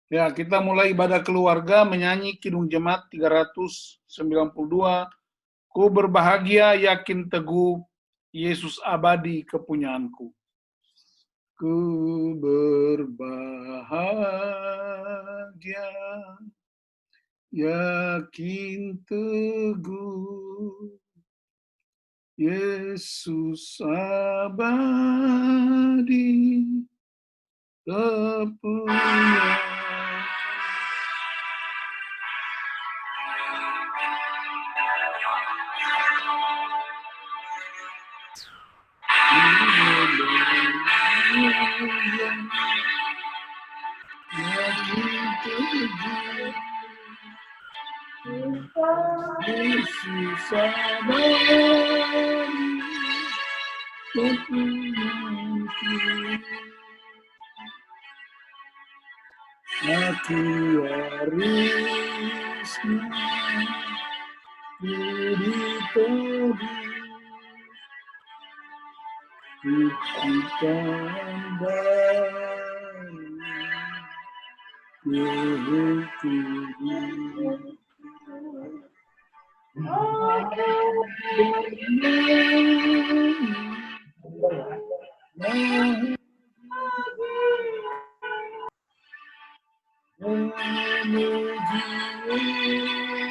Ya, kita mulai ibadah keluarga menyanyi Kidung Jemaat 392. Ku berbahagia yakin teguh, Yesus abadi kepunyaanku. Ku berbahagia yakin teguh, Yesus abadi kepunyaanku. Yesus abadi kepunyaanku. Aku warisnya ditebus, diciptakan baru, memuji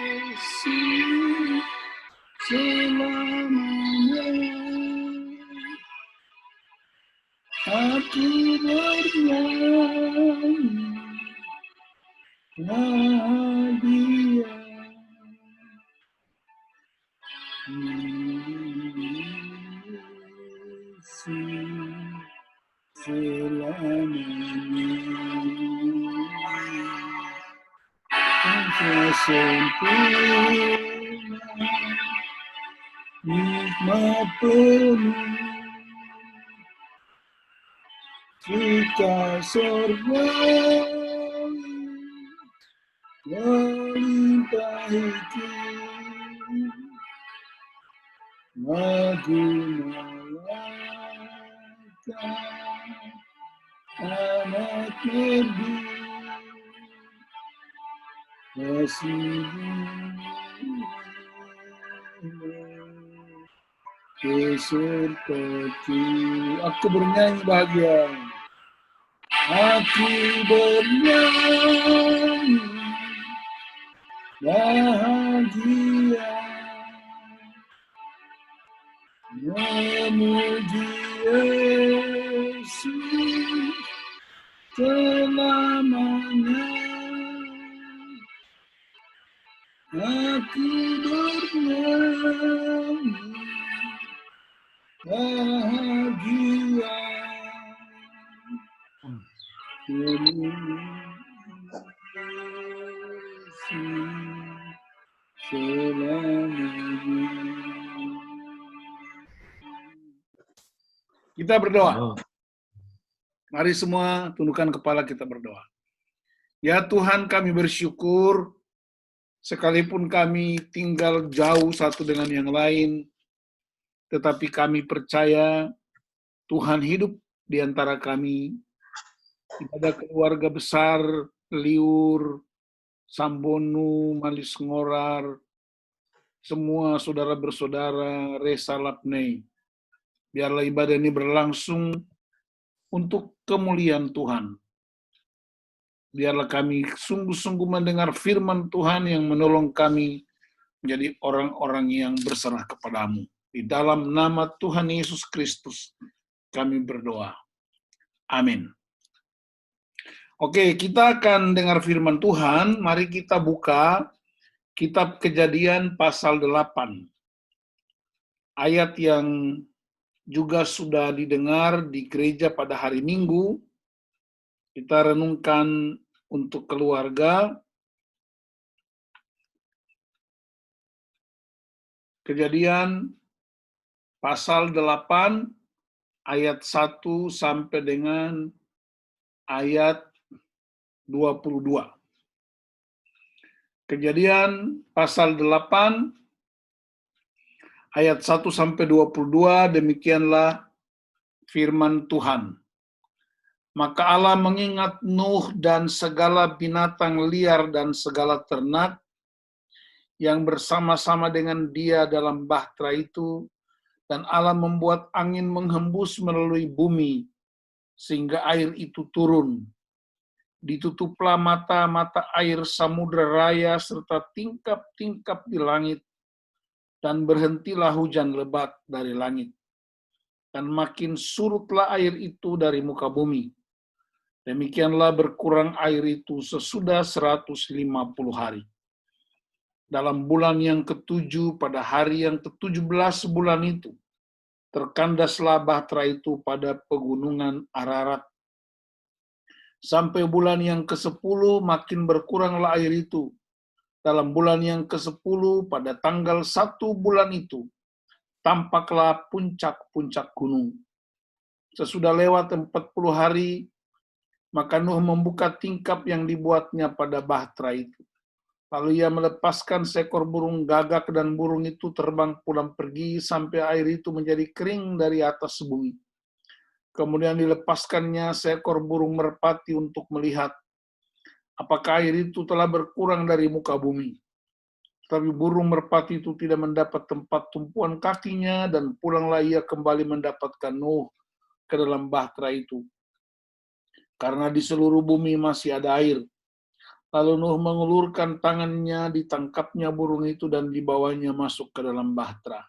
Yesus selamanya. Aku bernyanyi bahagia, Yesus selamanya. Engkau sempurna, nikmat penuh, suka surgawi melimpahiku. Lagu malaikat anak Nabi, kasih besertaku. Aku bernyanyi bahagia. Aku bernyanyi bahagia, memuji Yesus selamanya. Aku bernyanyi bahagia, kita berdoa. Mari semua tundukkan kepala, kita berdoa. Ya Tuhan, kami bersyukur sekalipun kami tinggal jauh satu dengan yang lain, tetapi kami percaya Tuhan hidup di antara kami. Ibadah keluarga besar, Liur, Sambonu, Malis Ngorar, semua saudara bersaudara, Resa Lapnei. Biarlah ibadah ini berlangsung untuk kemuliaan Tuhan. Biarlah kami sungguh-sungguh mendengar firman Tuhan yang menolong kami menjadi orang-orang yang berserah kepadamu. Di dalam nama Tuhan Yesus Kristus kami berdoa. Amin. Oke, kita akan dengar firman Tuhan. Mari kita buka Kitab Kejadian pasal 8. Ayat yang juga sudah didengar di gereja pada hari Minggu. Kita renungkan untuk keluarga. Kejadian pasal 8 ayat 1 sampai dengan ayat 22. Kejadian pasal 8 ayat 1 sampai 22, demikianlah firman Tuhan. Maka Allah mengingat Nuh dan segala binatang liar dan segala ternak yang bersama-sama dengan dia dalam bahtera itu, dan Allah membuat angin menghembus melalui bumi, sehingga air itu turun. Ditutuplah mata-mata air samudra raya serta tingkap-tingkap di langit, dan berhentilah hujan lebat dari langit. Dan makin surutlah air itu dari muka bumi. Demikianlah berkurang air itu sesudah 150 hari. Dalam bulan yang ketujuh, pada hari yang ke-17 bulan itu, terkandaslah bahtera itu pada pegunungan Ararat. Sampai bulan yang ke-10 makin berkuranglah air itu. Dalam bulan yang ke-10 pada tanggal 1 bulan itu, tampaklah puncak-puncak gunung. Sesudah lewat 40 hari, maka Nuh membuka tingkap yang dibuatnya pada bahtera itu. Lalu ia melepaskan seekor burung gagak dan burung itu terbang pulang pergi sampai air itu menjadi kering dari atas bumi. Kemudian dilepaskannya seekor burung merpati untuk melihat apakah air itu telah berkurang dari muka bumi. Tapi burung merpati itu tidak mendapat tempat tumpuan kakinya, dan pulanglah ia kembali mendapatkan Nuh ke dalam bahtera itu, karena di seluruh bumi masih ada air. Lalu Nuh mengulurkan tangannya, ditangkapnya burung itu dan dibawanya masuk ke dalam bahtera.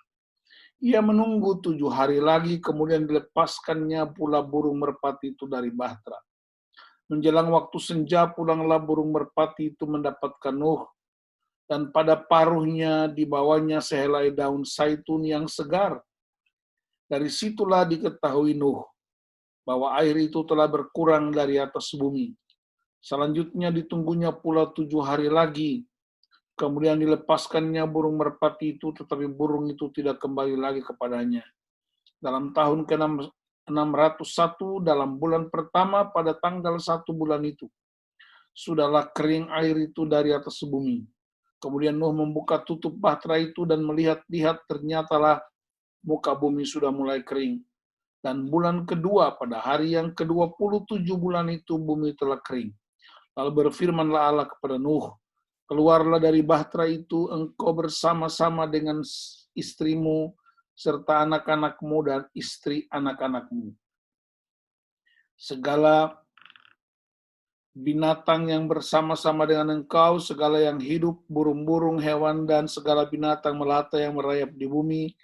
Ia menunggu 7 hari lagi, kemudian dilepaskannya pula burung merpati itu dari bahtera. Menjelang waktu senja, pulanglah burung merpati itu mendapatkan Nuh, dan pada paruhnya dibawanya sehelai daun zaitun yang segar. Dari situlah diketahui Nuh bahwa air itu telah berkurang dari atas bumi. Selanjutnya ditunggunya pula 7 hari lagi. Kemudian dilepaskannya burung merpati itu, tetapi burung itu tidak kembali lagi kepadanya. Dalam tahun ke-601, dalam bulan pertama pada tanggal 1 bulan itu, sudahlah kering air itu dari atas bumi. Kemudian Nuh membuka tutup bahtera itu dan melihat-lihat, ternyatalah muka bumi sudah mulai kering. Dan bulan kedua pada hari yang ke-27 bulan itu bumi telah kering. Lalu berfirmanlah Allah kepada Nuh, keluarlah dari bahtera itu engkau bersama-sama dengan istrimu serta anak-anakmu dan istri anak-anakmu. Segala binatang yang bersama-sama dengan engkau, segala yang hidup, burung-burung, hewan, dan segala binatang melata yang merayap di bumi,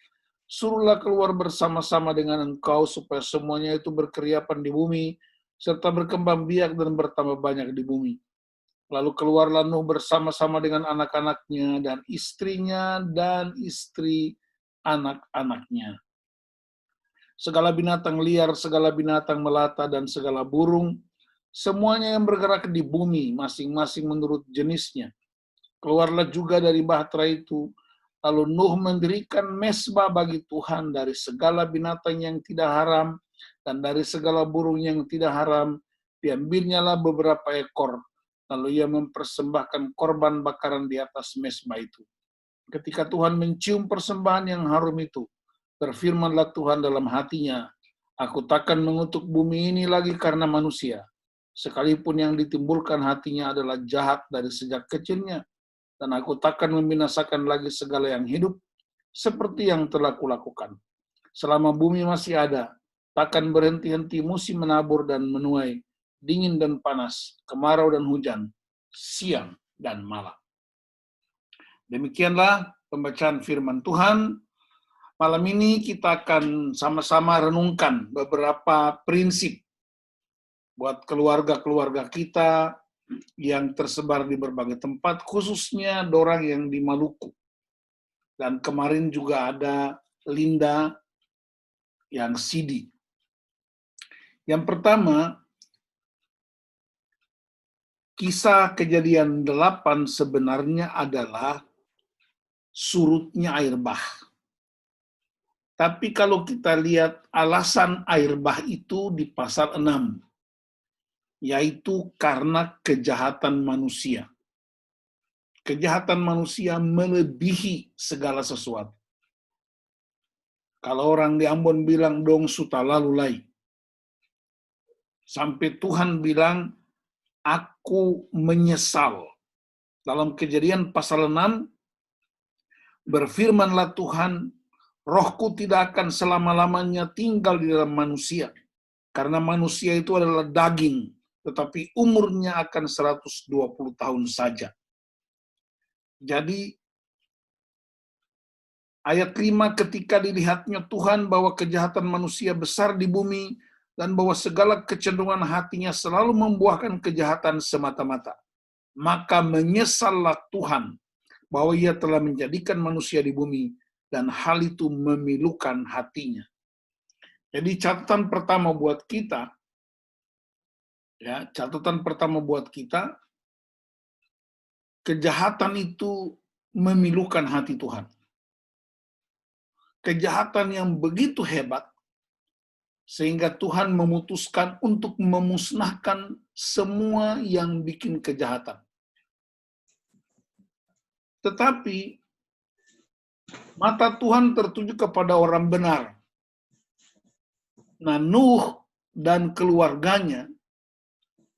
suruhlah keluar bersama-sama dengan engkau, supaya semuanya itu berkeriapan di bumi, serta berkembang biak dan bertambah banyak di bumi. Lalu keluarlah Nuh bersama-sama dengan anak-anaknya dan istrinya dan istri anak-anaknya. Segala binatang liar, segala binatang melata, dan segala burung, semuanya yang bergerak di bumi, masing-masing menurut jenisnya. Keluarlah juga dari bahtera itu. Lalu Nuh mendirikan mezbah bagi Tuhan dari segala binatang yang tidak haram dan dari segala burung yang tidak haram. Diambilnyalah beberapa ekor. Lalu ia mempersembahkan korban bakaran di atas mezbah itu. Ketika Tuhan mencium persembahan yang harum itu, berfirmanlah Tuhan dalam hatinya, aku takkan mengutuk bumi ini lagi karena manusia, sekalipun yang ditimbulkan hatinya adalah jahat dari sejak kecilnya. Dan aku takkan membinasakan lagi segala yang hidup, seperti yang telah kulakukan. Selama bumi masih ada, takkan berhenti-henti musim menabur dan menuai, dingin dan panas, kemarau dan hujan, siang dan malam. Demikianlah pembacaan firman Tuhan. Malam ini kita akan sama-sama renungkan beberapa prinsip buat keluarga-keluarga kita yang tersebar di berbagai tempat, khususnya dorang yang di Maluku. Dan kemarin juga ada Linda yang Sidi. Yang pertama, kisah Kejadian 8 sebenarnya adalah surutnya air bah. Tapi kalau kita lihat alasan air bah itu di pasal 6, yaitu karena kejahatan manusia. Kejahatan manusia melebihi segala sesuatu. Kalau orang di Ambon bilang dong suta lalulai. Sampai Tuhan bilang, aku menyesal. Dalam Kejadian pasal 6, berfirmanlah Tuhan, rohku tidak akan selama-lamanya tinggal di dalam manusia. Karena manusia itu adalah daging, tetapi umurnya akan 120 tahun saja. Jadi, ayat 5, ketika dilihatnya Tuhan bahwa kejahatan manusia besar di bumi, dan bahwa segala kecenderungan hatinya selalu membuahkan kejahatan semata-mata. Maka menyesallah Tuhan bahwa ia telah menjadikan manusia di bumi, dan hal itu memilukan hatinya. Jadi catatan pertama buat kita, kejahatan itu memilukan hati Tuhan. Kejahatan yang begitu hebat, sehingga Tuhan memutuskan untuk memusnahkan semua yang bikin kejahatan. Tetapi mata Tuhan tertuju kepada orang benar. Nah, Nuh dan keluarganya,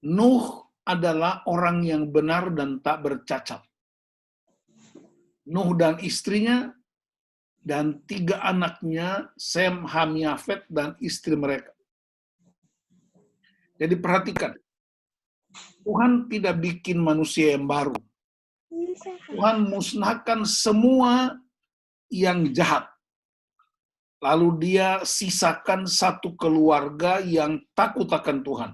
Nuh adalah orang yang benar dan tak bercacat. Nuh dan istrinya dan 3 anaknya, Sem, Ham, Yafet, dan istri mereka. Jadi perhatikan, Tuhan tidak bikin manusia yang baru. Tuhan musnahkan semua yang jahat. Lalu dia sisakan satu keluarga yang takut akan Tuhan.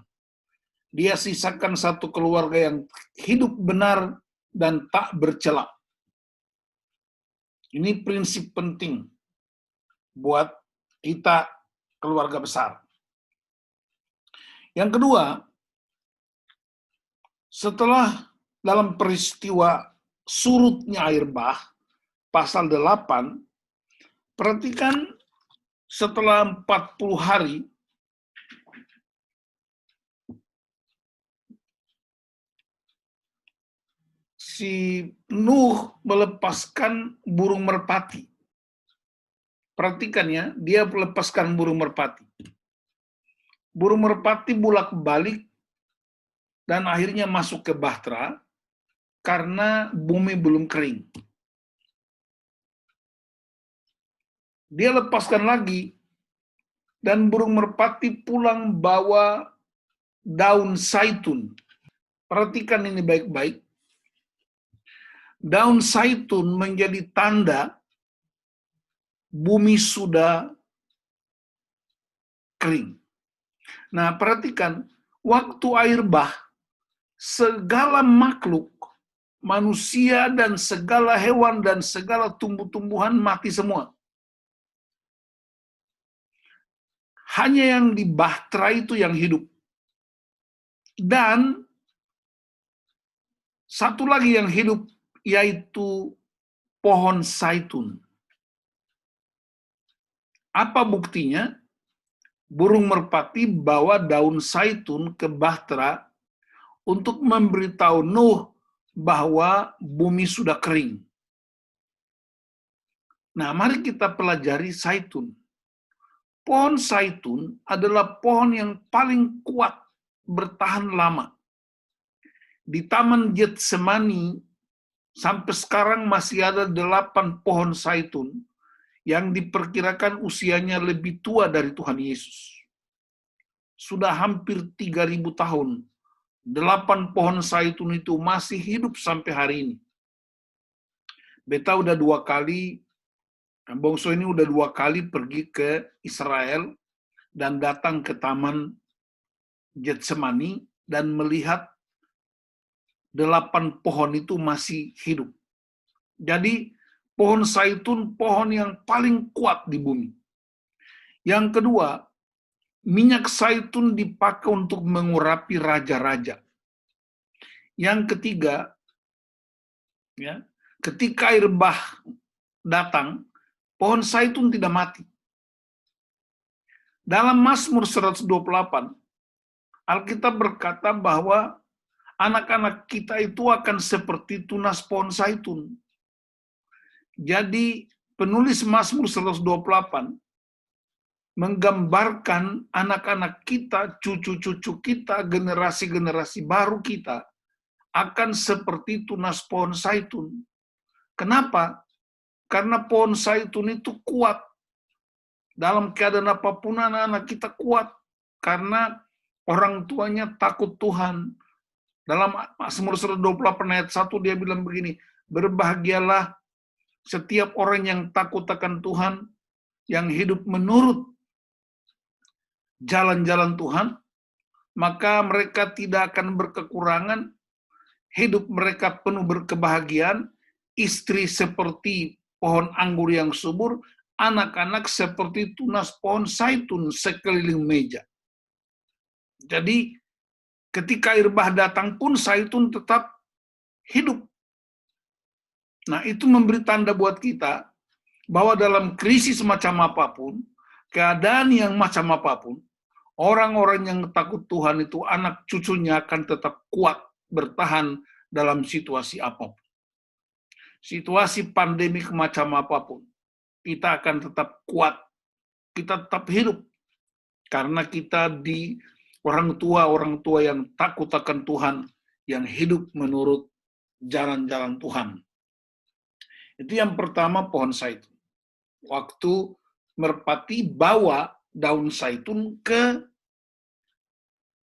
Dia sisakan satu keluarga yang hidup benar dan tak bercela. Ini prinsip penting buat kita keluarga besar. Yang kedua, setelah dalam peristiwa surutnya air bah, pasal 8, perhatikan setelah 40 hari, si Nuh melepaskan burung merpati. Perhatikan ya, dia melepaskan burung merpati. Burung merpati bolak-balik dan akhirnya masuk ke Bahtera karena bumi belum kering. Dia lepaskan lagi dan burung merpati pulang bawa daun zaitun. Perhatikan ini baik-baik. Daun zaitun menjadi tanda bumi sudah kering. Nah, perhatikan, waktu air bah, segala makhluk, manusia dan segala hewan dan segala tumbuh-tumbuhan mati semua. Hanya yang di Bahtera itu yang hidup. Dan satu lagi yang hidup, yaitu pohon zaitun. Apa buktinya? Burung merpati bawa daun zaitun ke Bahtera untuk memberitahu Nuh bahwa bumi sudah kering. Nah, mari kita pelajari zaitun. Pohon zaitun adalah pohon yang paling kuat bertahan lama. Di Taman Getsemani sampai sekarang masih ada 8 pohon zaitun yang diperkirakan usianya lebih tua dari Tuhan Yesus. Sudah hampir 3.000 tahun. 8 pohon zaitun itu masih hidup sampai hari ini. Beta udah 2 kali, Bongso ini udah 2 kali pergi ke Israel dan datang ke Taman Getsemani dan melihat 8 pohon itu masih hidup. Jadi pohon zaitun pohon yang paling kuat di bumi. Yang kedua, minyak zaitun dipakai untuk mengurapi raja-raja. Yang ketiga, ya, ketika air bah datang, pohon zaitun tidak mati. Dalam Mazmur 128, Alkitab berkata bahwa anak-anak kita itu akan seperti tunas pohon zaitun. Jadi penulis Mazmur 128 menggambarkan anak-anak kita, cucu-cucu kita, generasi-generasi baru kita akan seperti tunas pohon zaitun. Kenapa? Karena pohon zaitun itu kuat. Dalam keadaan apapun anak-anak kita kuat. Karena orang tuanya takut Tuhan. Dalam Mazmur 128 ayat 1 dia bilang begini, berbahagialah setiap orang yang takut akan Tuhan, yang hidup menurut jalan-jalan Tuhan, maka mereka tidak akan berkekurangan, hidup mereka penuh berkebahagiaan, istri seperti pohon anggur yang subur, anak-anak seperti tunas pohon zaitun sekeliling meja. Jadi ketika air bah datang pun zaitun tetap hidup. Nah, itu memberi tanda buat kita bahwa dalam krisis macam apapun, keadaan yang macam apapun, orang-orang yang takut Tuhan itu anak cucunya akan tetap kuat bertahan dalam situasi apapun. Situasi pandemik macam apapun, kita akan tetap kuat, kita tetap hidup. Karena kita di orang tua yang takut akan Tuhan, yang hidup menurut jalan-jalan Tuhan. Itu yang pertama, pohon zaitun. Waktu merpati bawa daun zaitun ke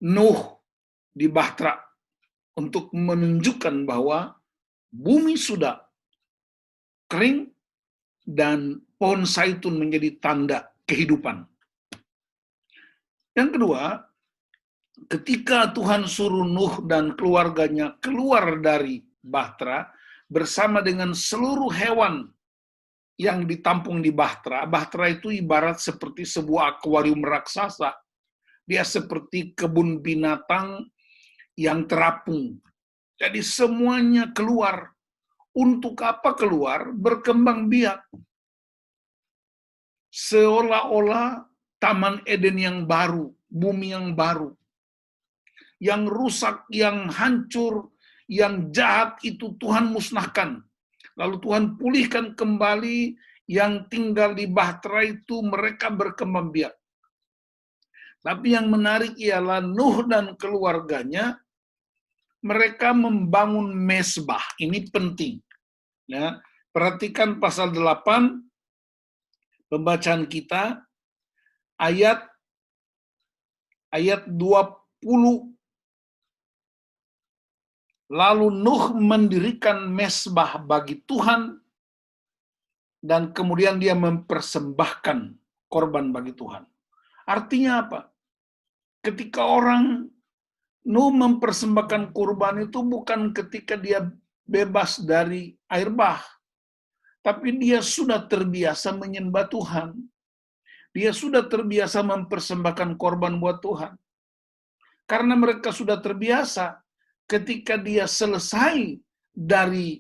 Nuh di Bahtera untuk menunjukkan bahwa bumi sudah kering dan pohon zaitun menjadi tanda kehidupan. Yang kedua, ketika Tuhan suruh Nuh dan keluarganya keluar dari Bahtera bersama dengan seluruh hewan yang ditampung di Bahtera. Bahtera itu ibarat seperti sebuah akuarium raksasa. Dia seperti kebun binatang yang terapung. Jadi semuanya keluar. Untuk apa keluar? Berkembang biak. Seolah-olah Taman Eden yang baru, bumi yang baru. Yang rusak, yang hancur, yang jahat itu Tuhan musnahkan. Lalu Tuhan pulihkan kembali, yang tinggal di Bahtera itu mereka berkembang biak. Tapi yang menarik ialah Nuh dan keluarganya, mereka membangun mesbah. Ini penting. Ya, perhatikan pasal 8, pembacaan kita, ayat 20. Lalu Nuh mendirikan mesbah bagi Tuhan, dan kemudian dia mempersembahkan korban bagi Tuhan. Artinya apa? Ketika orang Nuh mempersembahkan kurban itu bukan ketika dia bebas dari air bah, tapi dia sudah terbiasa menyembah Tuhan. Dia sudah terbiasa mempersembahkan korban buat Tuhan. Karena mereka sudah terbiasa, ketika dia selesai dari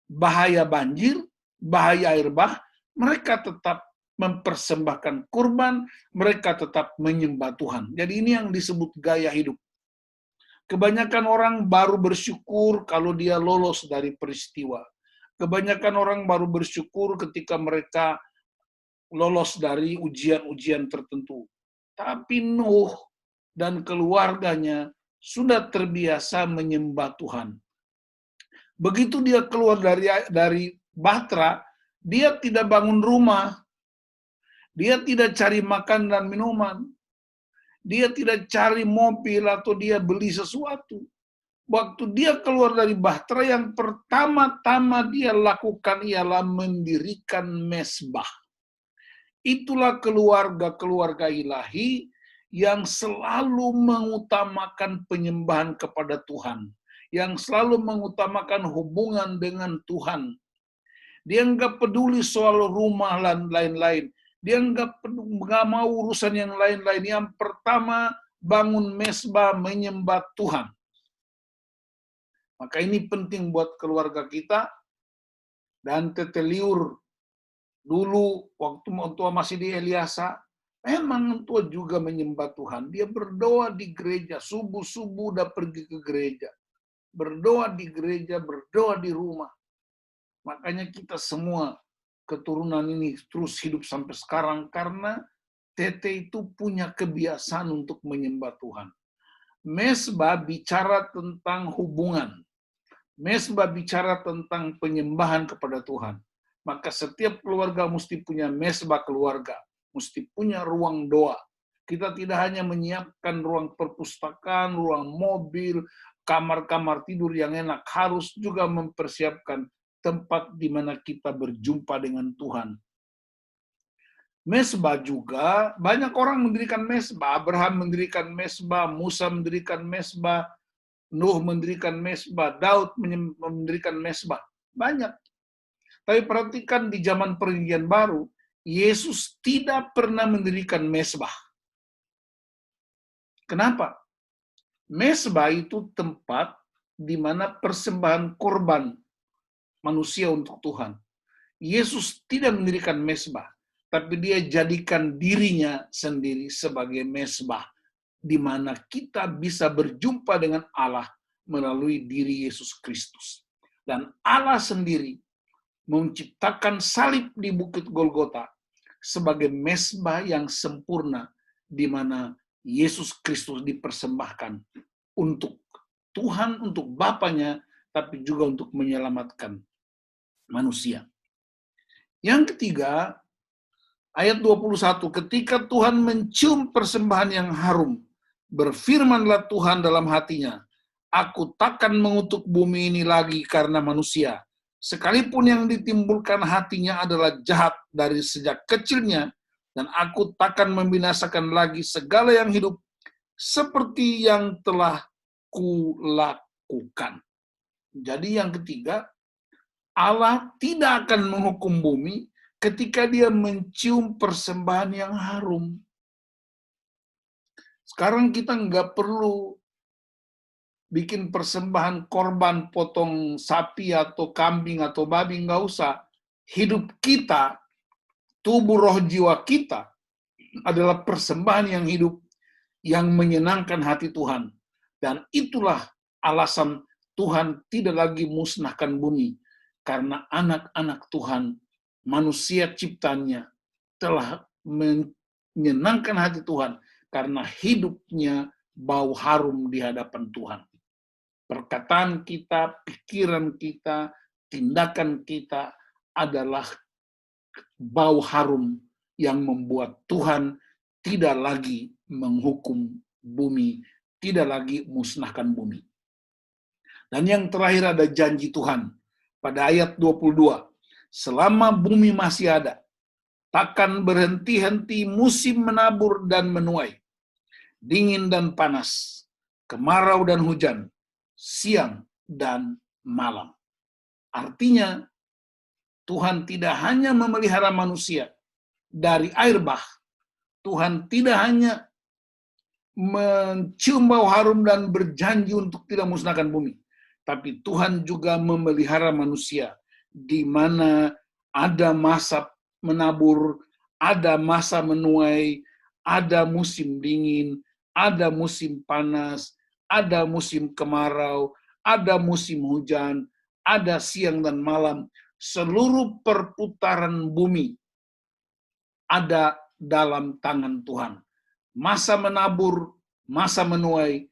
bahaya banjir, bahaya air bah, mereka tetap mempersembahkan kurban, mereka tetap menyembah Tuhan. Jadi ini yang disebut gaya hidup. Kebanyakan orang baru bersyukur kalau dia lolos dari peristiwa. Kebanyakan orang baru bersyukur ketika mereka lolos dari ujian-ujian tertentu. Tapi Nuh dan keluarganya sudah terbiasa menyembah Tuhan. Begitu dia keluar dari Bahtera, dia tidak bangun rumah, dia tidak cari makan dan minuman, dia tidak cari mobil atau dia beli sesuatu. Waktu dia keluar dari Bahtera, yang pertama-tama dia lakukan ialah mendirikan mesbah. Itulah keluarga-keluarga ilahi yang selalu mengutamakan penyembahan kepada Tuhan, yang selalu mengutamakan hubungan dengan Tuhan. Dia nggak peduli soal rumah dan lain-lain. Dia nggak mau urusan yang lain-lain. Yang pertama, bangun mesbah menyembah Tuhan. Maka ini penting buat keluarga kita. Dan Tete Liur dulu waktu tua masih di Eliasa, memang tua juga menyembah Tuhan. Dia berdoa di gereja, subuh-subuh udah pergi ke gereja. Berdoa di gereja, berdoa di rumah. Makanya kita semua keturunan ini terus hidup sampai sekarang karena Tete itu punya kebiasaan untuk menyembah Tuhan. Mesbah bicara tentang hubungan. Mesbah bicara tentang penyembahan kepada Tuhan. Maka setiap keluarga mesti punya mesbah keluarga. Mesti punya ruang doa. Kita tidak hanya menyiapkan ruang perpustakaan, ruang mobil, kamar-kamar tidur yang enak. Harus juga mempersiapkan tempat di mana kita berjumpa dengan Tuhan. Mesbah juga, banyak orang mendirikan mesbah. Abraham mendirikan mesbah, Musa mendirikan mesbah, Nuh mendirikan mesbah, Daud mendirikan mesbah. Banyak. Tapi perhatikan di zaman Perjanjian Baru, Yesus tidak pernah mendirikan mesbah. Kenapa? Mesbah itu tempat di mana persembahan korban manusia untuk Tuhan. Yesus tidak mendirikan mesbah, tapi dia jadikan dirinya sendiri sebagai mesbah, di mana kita bisa berjumpa dengan Allah melalui diri Yesus Kristus. Dan Allah sendiri menciptakan salib di Bukit Golgota sebagai mesbah yang sempurna, di mana Yesus Kristus dipersembahkan untuk Tuhan, untuk Bapanya, tapi juga untuk menyelamatkan manusia. Yang ketiga, ayat 21, ketika Tuhan mencium persembahan yang harum, berfirmanlah Tuhan dalam hatinya, aku takkan mengutuk bumi ini lagi karena manusia, sekalipun yang ditimbulkan hatinya adalah jahat dari sejak kecilnya, dan aku takkan membinasakan lagi segala yang hidup seperti yang telah kulakukan. Jadi yang ketiga, Allah tidak akan menghukum bumi ketika dia mencium persembahan yang harum. Sekarang kita nggak perlu bikin persembahan korban potong sapi atau kambing atau babi, nggak usah. Hidup kita, tubuh roh jiwa kita adalah persembahan yang hidup yang menyenangkan hati Tuhan. Dan itulah alasan Tuhan tidak lagi musnahkan bumi. Karena anak-anak Tuhan, manusia ciptaannya, telah menyenangkan hati Tuhan karena hidupnya bau harum di hadapan Tuhan. Perkataan kita, pikiran kita, tindakan kita adalah bau harum yang membuat Tuhan tidak lagi menghukum bumi, tidak lagi musnahkan bumi. Dan yang terakhir ada janji Tuhan. Pada ayat 22, selama bumi masih ada, takkan berhenti-henti musim menabur dan menuai, dingin dan panas, kemarau dan hujan, siang dan malam. Artinya, Tuhan tidak hanya memelihara manusia dari air bah, Tuhan tidak hanya mencium bau harum dan berjanji untuk tidak musnahkan bumi, tapi Tuhan juga memelihara manusia, di mana ada masa menabur, ada masa menuai, ada musim dingin, ada musim panas, ada musim kemarau, ada musim hujan, ada siang dan malam. Seluruh perputaran bumi ada dalam tangan Tuhan. Masa menabur, masa menuai,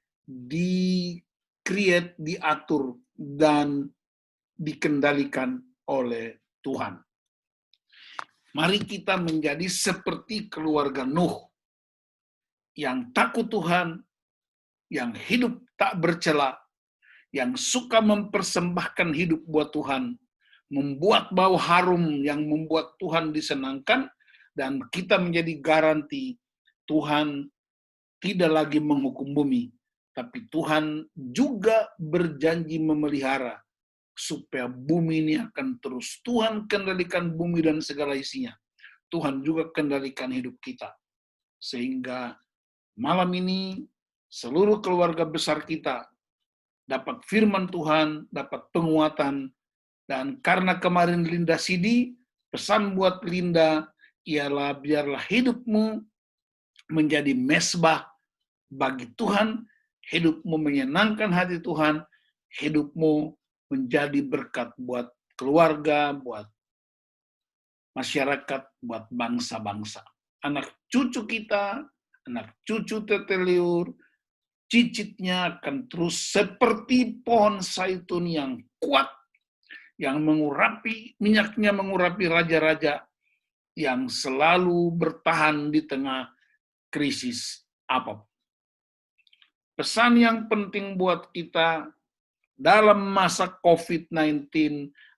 diatur, dan dikendalikan oleh Tuhan. Mari kita menjadi seperti keluarga Nuh, yang takut Tuhan, yang hidup tak bercela, yang suka mempersembahkan hidup buat Tuhan, membuat bau harum yang membuat Tuhan disenangkan, dan kita menjadi garansi Tuhan tidak lagi menghukum bumi, tapi Tuhan juga berjanji memelihara supaya bumi ini akan terus Tuhan kendalikan bumi dan segala isinya. Tuhan juga kendalikan hidup kita. Sehingga malam ini seluruh keluarga besar kita dapat firman Tuhan, dapat penguatan. Dan karena kemarin Linda Sidi, pesan buat Linda ialah biarlah hidupmu menjadi mesbah bagi Tuhan, hidupmu menyenangkan hati Tuhan, hidupmu menjadi berkat buat keluarga, buat masyarakat, buat bangsa-bangsa. anak cucu kita, anak cucu teteliur, cicitnya akan terus seperti pohon zaitun yang kuat, yang minyaknya mengurapi raja-raja, yang selalu bertahan di tengah krisis apapun. Pesan yang penting buat kita dalam masa COVID-19,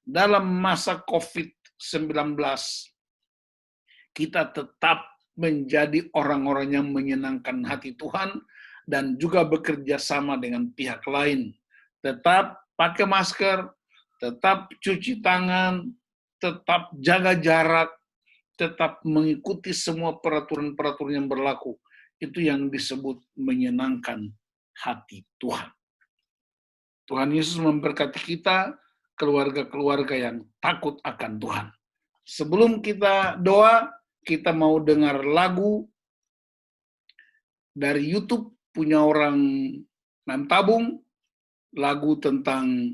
dalam masa COVID-19, kita tetap menjadi orang-orang yang menyenangkan hati Tuhan dan juga bekerja sama dengan pihak lain. Tetap pakai masker, tetap cuci tangan, tetap jaga jarak, tetap mengikuti semua peraturan-peraturan yang berlaku. Itu yang disebut menyenangkan hati Tuhan. Tuhan Yesus memberkati kita, keluarga-keluarga yang takut akan Tuhan. Sebelum kita doa, kita mau dengar lagu dari YouTube punya orang Nan Tabung, lagu tentang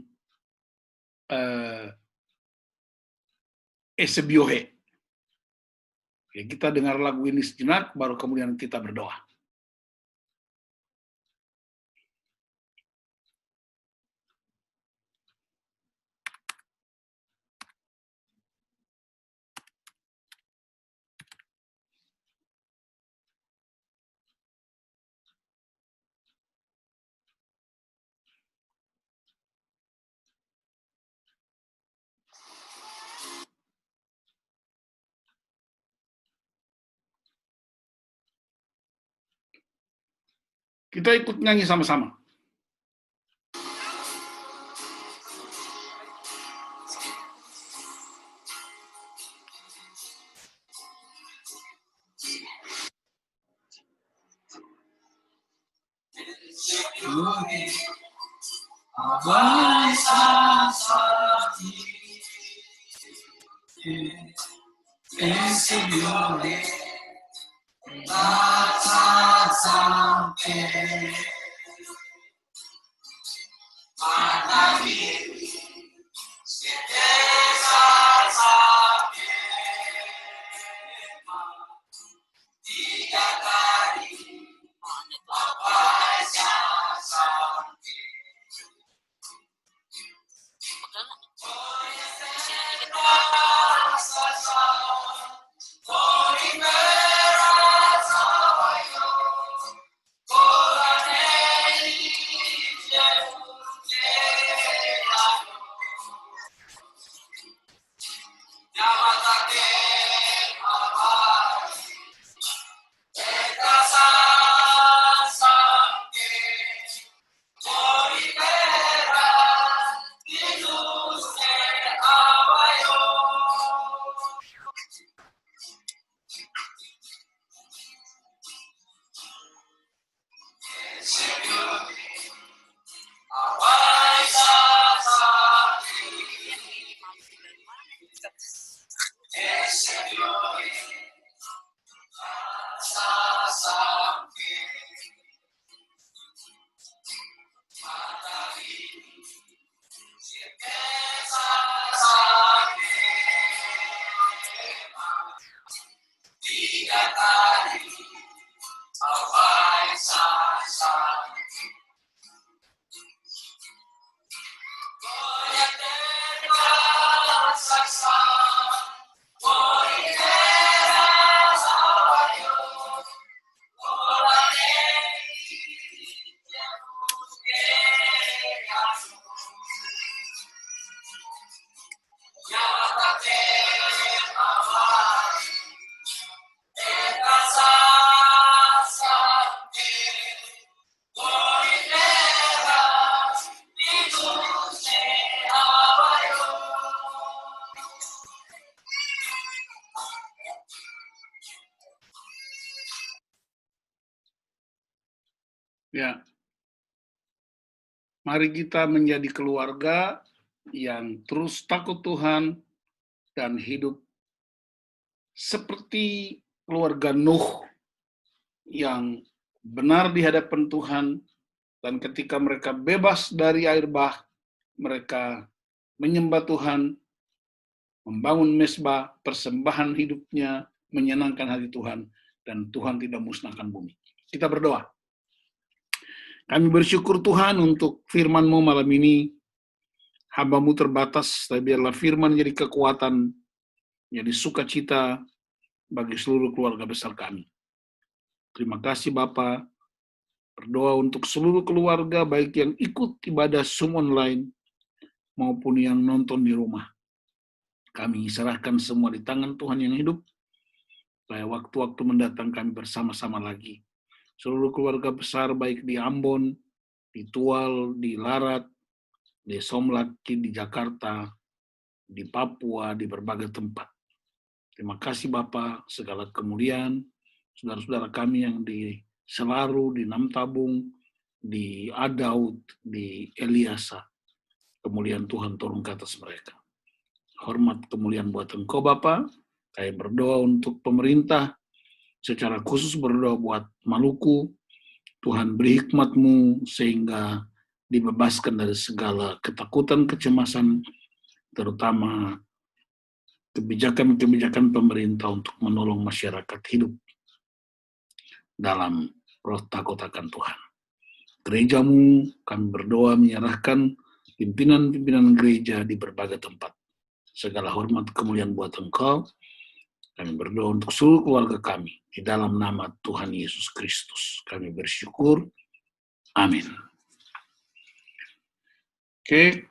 Esebiohe. Oke, kita dengar lagu ini sejenak, baru kemudian kita berdoa. Kita ikut nyanyi sama-sama. Ya, mari kita menjadi keluarga yang terus takut Tuhan dan hidup seperti keluarga Nuh yang benar di hadapan Tuhan, dan ketika mereka bebas dari air bah, mereka menyembah Tuhan, membangun mezbah, persembahan hidupnya menyenangkan hati Tuhan, dan Tuhan tidak musnahkan bumi. Kita berdoa. Kami bersyukur Tuhan untuk firman-Mu malam ini. Hamba-Mu terbatas, tapi biarlah firman jadi kekuatan, jadi sukacita bagi seluruh keluarga besar kami. Terima kasih Bapa. Berdoa untuk seluruh keluarga, baik yang ikut ibadah Zoom online maupun yang nonton di rumah. Kami serahkan semua di tangan Tuhan yang hidup, supaya waktu-waktu mendatang kami bersama-sama lagi. Seluruh keluarga besar, baik di Ambon, di Tual, di Larat, di Somlaki, di Jakarta, di Papua, di berbagai tempat. Terima kasih Bapa, segala kemuliaan, saudara-saudara kami yang di Selaru, di Namtabung, di Adaud, di Eliasa. Kemuliaan Tuhan turun ke atas mereka. Hormat kemuliaan buat Engkau Bapa. Saya berdoa untuk pemerintah, secara khusus berdoa buat Maluku. Tuhan beri hikmat-Mu sehingga dibebaskan dari segala ketakutan, kecemasan, terutama kebijakan-kebijakan pemerintah untuk menolong masyarakat hidup dalam roh takut akan Tuhan. Gereja-Mu, kami berdoa menyerahkan pimpinan-pimpinan gereja di berbagai tempat. Segala hormat kemuliaan buat Engkau. Kami berdoa untuk seluruh keluarga kami. Di dalam nama Tuhan Yesus Kristus. Kami bersyukur. Amin. Oke.